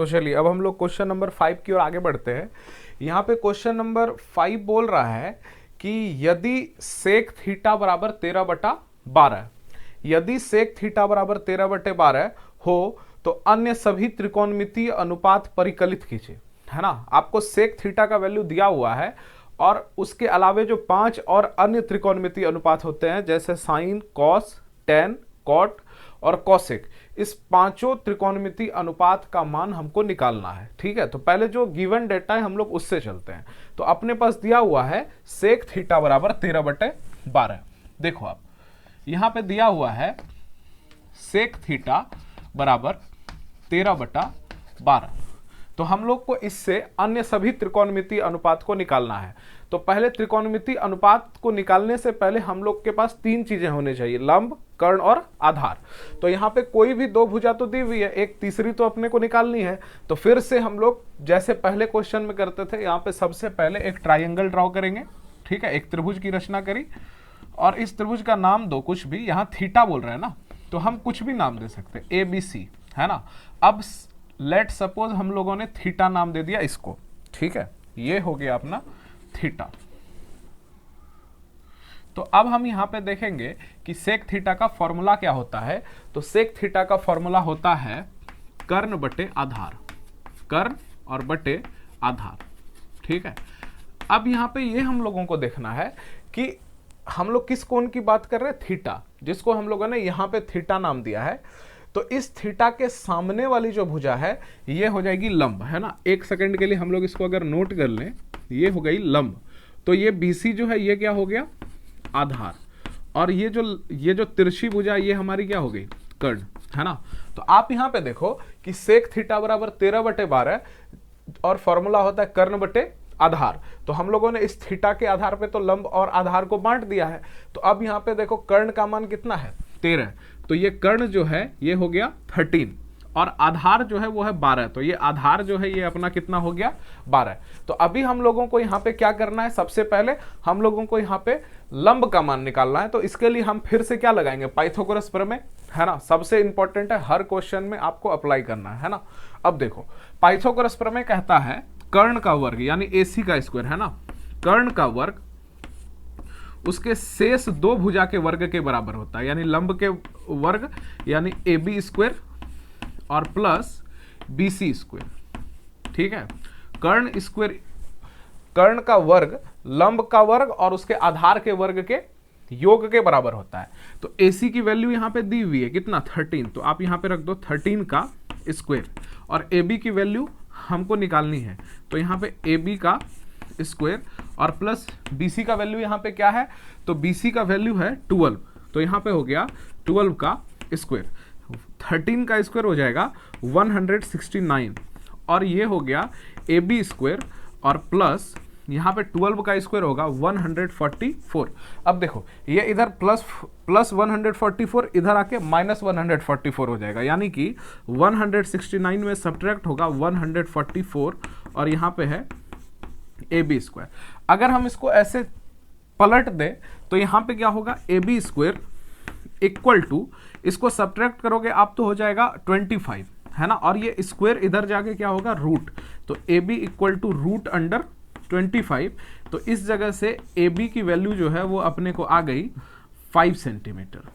तो चलिए अब हम लोग क्वेश्चन नंबर 5 की ओर आगे बढ़ते हैं। यहाँ पे क्वेश्चन नंबर 5 बोल रहा है कि यदि सेक थीटा बराबर 13/12, यदि सेक थीटा बराबर 13/12 हो तो अन्य सभी त्रिकोणमितीय अनुपात परिकलित कीजिए, है ना। आपको सेक थीटा का वैल्यू दिया हुआ है और उसके अलावे जो 5 और अन्य त्रिकोणमितीय अनुपात होते हैं जैसे साइन, कॉस, टेन, कॉट और कॉसेक, इस पांचों त्रिकोणमितीय अनुपात का मान हमको निकालना है। ठीक है, तो पहले जो गिवन डेटा है हम लोग उससे चलते हैं। तो अपने पास दिया हुआ है सेक थीटा बराबर 13/12। देखो आप यहां पे दिया हुआ है सेक थीटा बराबर 13/12। तो हम लोग को इससे अन्य सभी त्रिकोणमितीय अनुपात को निकालना है। तो पहले त्रिकोणमितीय अनुपात को निकालने से पहले हम लोग के पास तीन चीजें होनी चाहिए, लंब, कर्ण और आधार। तो यहाँ पे कोई भी दो भुजा तो दी हुई है, एक तीसरी तो अपने को निकालनी है। तो फिर से हम लोग जैसे पहले क्वेश्चन में करते थे, यहाँ पे सबसे पहले एक ट्राइंगल ड्रॉ करेंगे। ठीक है, एक त्रिभुज की रचना करी और इस त्रिभुज का नाम दो कुछ भी, यहाँ थीटा बोल रहे हैं ना, तो हम कुछ भी नाम दे सकते हैं, ए बी सी, है ना। अब लेट सपोज हम लोगों ने थीटा नाम दे दिया इसको। ठीक है, ये हो गया अपना थीटा। तो अब हम यहां पे देखेंगे कि सेक थीटा का फॉर्मूला क्या होता है। तो सेक थीटा का फॉर्मूला होता है कर्ण बटे आधार, कर्ण और बटे आधार। ठीक है, अब यहां पे ये हम लोगों को देखना है कि हम लोग किस कोण की बात कर रहे हैं, थीटा, जिसको हम लोगों ने यहां पे थीटा नाम दिया है। तो इस थीटा के सामने वाली जो भुजा है ये हो जाएगी लंब, है ना। एक सेकंड के लिए हम लोग इसको अगर नोट कर लें, ये हो गई लंब। तो ये BC जो है ये क्या हो गया, आधार। और ये जो तिरछी भुजा ये हमारी क्या हो गई, कर्ण, है ना। तो आप यहां पे देखो कि सेक थीटा बराबर 13/12 और फॉर्मूला होता है कर्ण बटे आधार। तो हम लोगों ने इस थीटा के आधार पे तो लंब और आधार को बांट दिया है। तो अब यहां पे देखो कर्ण का मान कितना है, 13। तो ये कर्ण जो है ये हो गया 13 और आधार जो है वो है 12। तो ये आधार जो है ये अपना कितना हो गया, 12। तो अभी हम लोगों को यहाँ पे क्या करना है, सबसे पहले हम लोगों को यहाँ पे लंब का मान निकालना है। तो इसके लिए हम फिर से क्या लगाएंगे, पाइथागोरस प्रमेय, है ना। सबसे इंपॉर्टेंट है, हर क्वेश्चन में आपको अप्लाई करना है ना। अब देखो पाइथागोरस प्रमेय कहता है कर्ण का वर्ग यानी AC का स्क्वायर, है ना, कर्ण का वर्ग उसके शेष दो भुजा के वर्ग के बराबर होता है, यानी लंब के वर्ग यानी AB स्क्वायर और प्लस BC स्क्वायर। ठीक है, कर्ण स्क्वायर, कर्ण का वर्ग लंब का वर्ग और उसके आधार के वर्ग के योग के बराबर होता है। तो AC की वैल्यू यहां पे दी हुई है कितना, 13। तो आप यहां पे रख दो 13 का स्क्वायर और AB की वैल्यू हमको निकालनी है। तो यहां पे AB का स्क्वायर और प्लस BC का वैल्यू यहाँ पे क्या है, तो BC का वैल्यू है 12। तो यहाँ पे हो गया 12 का स्क्वायर, 13 का स्क्वायर हो जाएगा 169 और ये हो गया AB स्क्वायर और प्लस यहाँ पे 12 का स्क्वायर होगा 144। अब देखो ये इधर प्लस 144 इधर आके माइनस 144 हो जाएगा, यानी कि 169 में सब्ट्रैक्ट होगा 144 और यहाँ पे है AB स्क्वायर। अगर हम इसको ऐसे पलट दें तो यहां पे क्या होगा, AB स्क्वायर इक्वल टू, इसको सब्ट्रैक्ट करोगे आप तो हो जाएगा 25, है ना। और ये स्क्वायर इधर जाके क्या होगा, रूट। तो AB equal to root under 25। तो इस जगह से AB की वैल्यू जो है वो अपने को आ गई 5 सेंटीमीटर।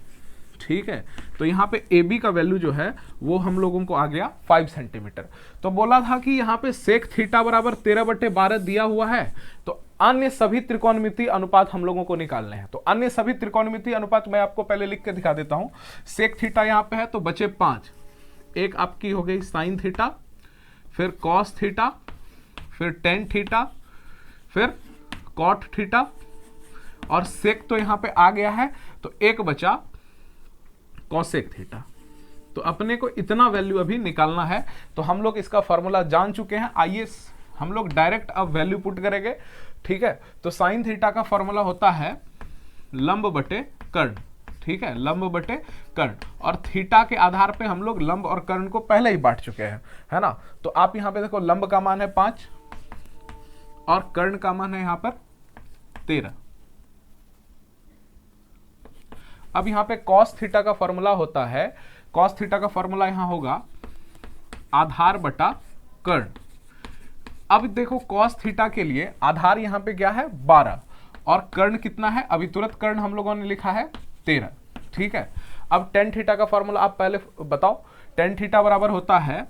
ठीक है, तो यहाँ पे AB का वैल्यू जो है वो हम लोगों को आ गया 5 सेंटीमीटर। तो बोला था कि यहाँ पे सेक थीटा बराबर 13/12 दिया हुआ है। तो अन्य सभी त्रिकोणमितीय अनुपात हम लोगों को निकालने हैं। तो अन्य सभी त्रिकोणमितीय अनुपात मैं आपको पहले लिख के दिखा देता हूं। सेक थीटा यहाँ पे है तो बचे 5, एक आपकी हो गई साइन थीटा, फिर कॉस थीटा, फिर टेन थीटा, फिर कॉट थीटा और सेक तो यहाँ पे आ गया है तो एक बचा कॉसेक थीटा। तो अपने को इतना वैल्यू अभी निकालना है। तो हम लोग इसका फॉर्मूला जान चुके हैं, आइए हम लोग डायरेक्ट अब वैल्यू पुट करेंगे। ठीक है, तो साइन थीटा का फॉर्मूला होता है लंब बटे कर्ण। ठीक है, लंब बटे कर्ण और थीटा के आधार पे हम लोग लंब और कर्ण को पहले ही बांट चुके हैं, है ना। तो आप यहां पे देखो लंब का मान है 5 और कर्ण का मान है यहां पर 13। अब यहां पे cos थीटा का फॉर्मूला होता है, cos थीटा का फॉर्मूला यहां होगा आधार बटा कर्ण। अब देखो कॉस थीटा के लिए आधार यहां पे क्या है 12 और कर्ण कितना है, अभी तुरंत कर्ण हम लोगों ने लिखा है 13। ठीक है, अब टेन थीटा का फॉर्मूला आप पहले बताओ। टेन थीटा बराबर होता है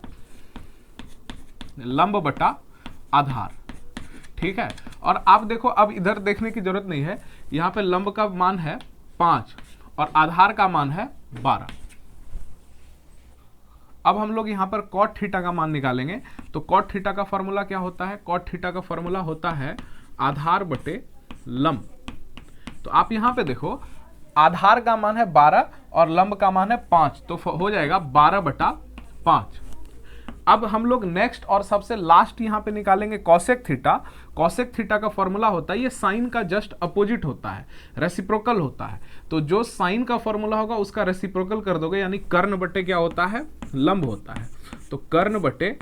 लंब बटा आधार। ठीक है, और आप देखो अब इधर देखने की जरूरत नहीं है, यहां पे लंब का मान है 5 और आधार का मान है 12। अब हम लोग यहां पर कॉट थीटा का मान निकालेंगे। तो कॉट थीटा का फॉर्मूला क्या होता है, कॉट थीटा का फॉर्मूला होता है आधार बटे लंब। तो आप यहां पे देखो आधार का मान है 12 और लंब का मान है 5, तो हो जाएगा 12 बटा 5। अब हम लोग नेक्स्ट और सबसे लास्ट यहां पे निकालेंगे कॉसेक थीटा। कॉसेक थीटा का फॉर्मूला होता है, ये साइन का जस्ट अपोजिट होता है, रेसिप्रोकल होता है। तो जो साइन का फॉर्मूला होगा उसका रेसिप्रोकल कर दोगे, यानी कर्ण बटे क्या होता है, लंब होता है। तो कर्ण बटे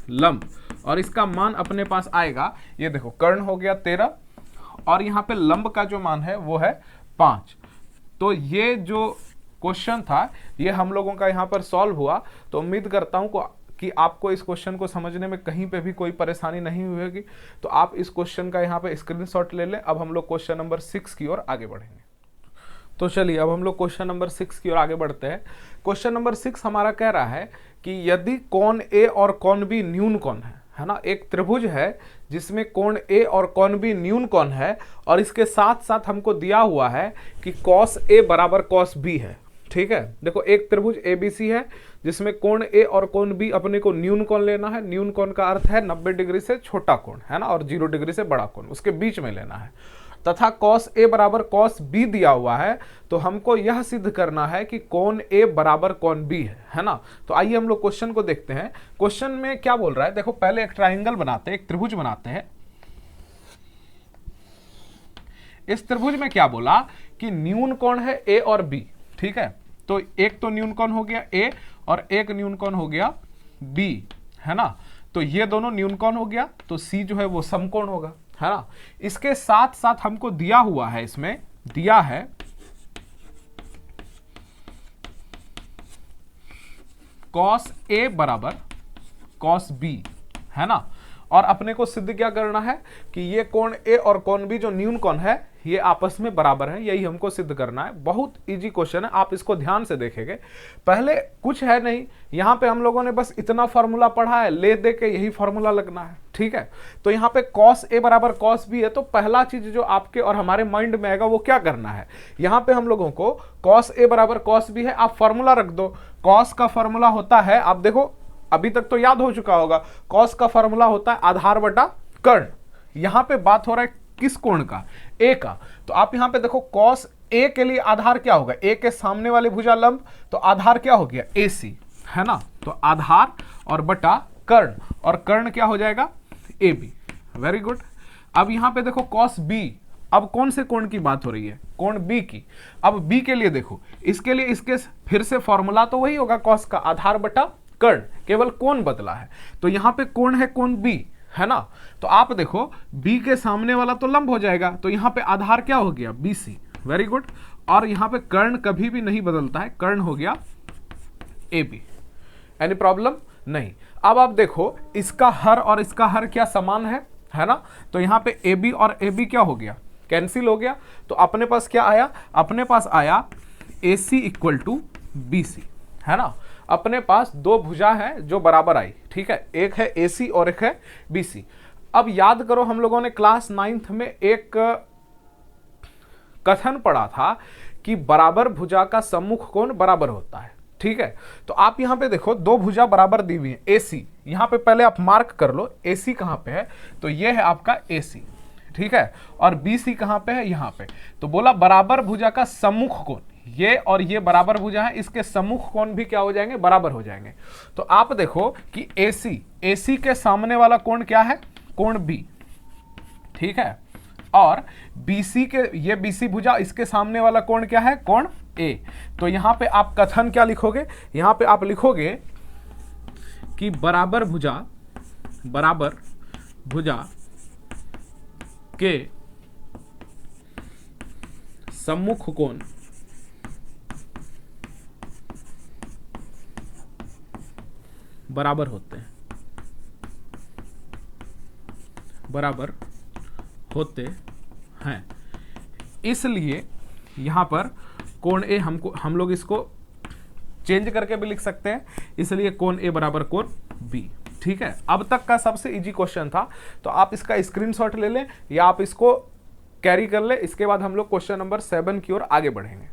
लंब, और इसका मान अपने पास आएगा, ये देखो कर्ण हो गया 13 और यहां पे लंब का जो मान है वो है 5। तो ये जो क्वेश्चन था ये हम लोगों का यहाँ पर सॉल्व हुआ। तो उम्मीद करता हूँ कि आपको इस क्वेश्चन को समझने में कहीं पे भी कोई परेशानी नहीं हुई होगी। तो आप इस क्वेश्चन का यहाँ पे स्क्रीनशॉट ले लें। अब हम लोग क्वेश्चन नंबर 6 की ओर आगे बढ़ेंगे। तो चलिए अब हम लोग क्वेश्चन नंबर 6 की ओर आगे बढ़ते हैं। क्वेश्चन नंबर 6 हमारा कह रहा है कि यदि कोण ए और कोण बी न्यून कोण है ना, एक त्रिभुज है जिसमें कोण ए और कोण बी न्यून कोण है, और इसके साथ साथ हमको दिया हुआ है कि कॉस ए बराबर कॉस बी है। ठीक है, देखो एक त्रिभुज एबीसी है जिसमें कोण ए और कोण बी अपने को न्यून कोण लेना है। न्यून कोण का अर्थ है 90 डिग्री से छोटा कोण, है ना, और 0 डिग्री से बड़ा कोण, उसके बीच में लेना है। तथा कॉस ए बराबर कॉस बी दिया हुआ है, तो हमको यह सिद्ध करना है कि कोण ए बराबर कोण बी है ना। तो आइए हम लोग क्वेश्चन को देखते हैं। क्वेश्चन में क्या बोल रहा है, देखो पहले एक ट्राइंगल बनाते हैं, एक त्रिभुज बनाते हैं। इस त्रिभुज में क्या बोला कि न्यून कोण है ए और बी। ठीक है, तो एक तो न्यून कोण हो गया ए और एक न्यून कोण हो गया बी, है ना। तो ये दोनों न्यून कोण हो गया, तो सी जो है वो समकोण होगा, है ना। इसके साथ साथ हमको दिया हुआ है, इसमें दिया है कॉस ए बराबर कॉस बी, है ना। और अपने को सिद्ध क्या करना है कि ये कोण ए और कोण बी जो न्यून कोण है ये आपस में बराबर है, यही हमको सिद्ध करना है। बहुत इजी क्वेश्चन है, आप इसको ध्यान से देखेंगे। पहले कुछ है नहीं, यहाँ पे हम लोगों ने बस इतना फॉर्मूला पढ़ा है, ले दे के यही फॉर्मूला लगना है। ठीक है, तो यहाँ पे कॉस ए बराबर कॉस बी है, तो पहला चीज जो आपके और हमारे माइंड में आएगा वो क्या करना है, यहाँ पे हम लोगों को कॉस ए बराबर कॉस बी है, आप फॉर्मूला रख दो। कॉस का फॉर्मूला होता है, आप देखो अभी तक तो याद हो चुका होगा, कॉस का फॉर्मूला होता है आधार बटा कर्ण। यहां पे बात हो रहा है किस कोण का, ए का। तो आप यहां पे देखो कॉस ए के लिए आधार क्या होगा, ए के सामने वाली भुजा लंब, तो आधार क्या हो गया ए सी, है ना। तो आधार और बटा कर्ण, और कर्ण क्या हो जाएगा ए बी। Very good. अब यहां पे देखो कॉस बी, अब कौन से कोण की बात हो रही है, कोण बी की। अब बी के लिए देखो, इसके लिए इसके फिर से फॉर्मूला तो वही होगा कॉस का, आधार बटा कर्ण, केवल कोण बदला है। तो यहां पे कोण है कोण बी, है ना। तो आप देखो बी के सामने वाला तो लंब हो जाएगा, तो यहां पे आधार क्या हो गया बी सी। Very good. और यहां पे कर्ण कभी भी नहीं बदलता है, कर्ण हो गया ए बी। एनी प्रॉब्लम नहीं। अब आप देखो इसका हर और इसका हर क्या समान है ना। तो यहां पे ए बी और ए बी क्या हो गया, कैंसिल हो गया। तो अपने पास क्या आया, अपने पास आया ए सी इक्वल टू बी सी, है ना। अपने पास दो भुजा है जो बराबर आई। ठीक है, एक है AC और एक है BC। अब याद करो हम लोगों ने क्लास 9th में एक कथन पढ़ा था कि बराबर भुजा का सम्मुख कोण बराबर होता है। ठीक है, तो आप यहां पे देखो दो भुजा बराबर दी हुई है AC, यहां पे पहले आप मार्क कर लो AC कहां पे है, तो ये है आपका AC। ठीक है, और BC कहां पे है, यहां पे। तो बोला बराबर भुजा का सम्मुख कोण, ये और ये बराबर भुजा है, इसके सम्मुख कोण भी क्या हो जाएंगे, बराबर हो जाएंगे। तो आप देखो कि AC के सामने वाला कोण क्या है, कोण B। ठीक है, और BC के, ये BC भुजा, इसके सामने वाला कोण क्या है, कोण A। तो यहां पे आप कथन क्या लिखोगे, यहां पे आप लिखोगे कि बराबर भुजा के सम्मुख कोण बराबर होते हैं। बराबर होते हैं, इसलिए यहां पर कोण ए हम लोग इसको चेंज करके भी लिख सकते हैं, इसलिए कोण ए बराबर कोण बी। ठीक है, अब तक का सबसे इजी क्वेश्चन था, तो आप इसका स्क्रीनशॉट ले लें या आप इसको कैरी कर ले। इसके बाद हम लोग क्वेश्चन नंबर 7 की ओर आगे बढ़ेंगे।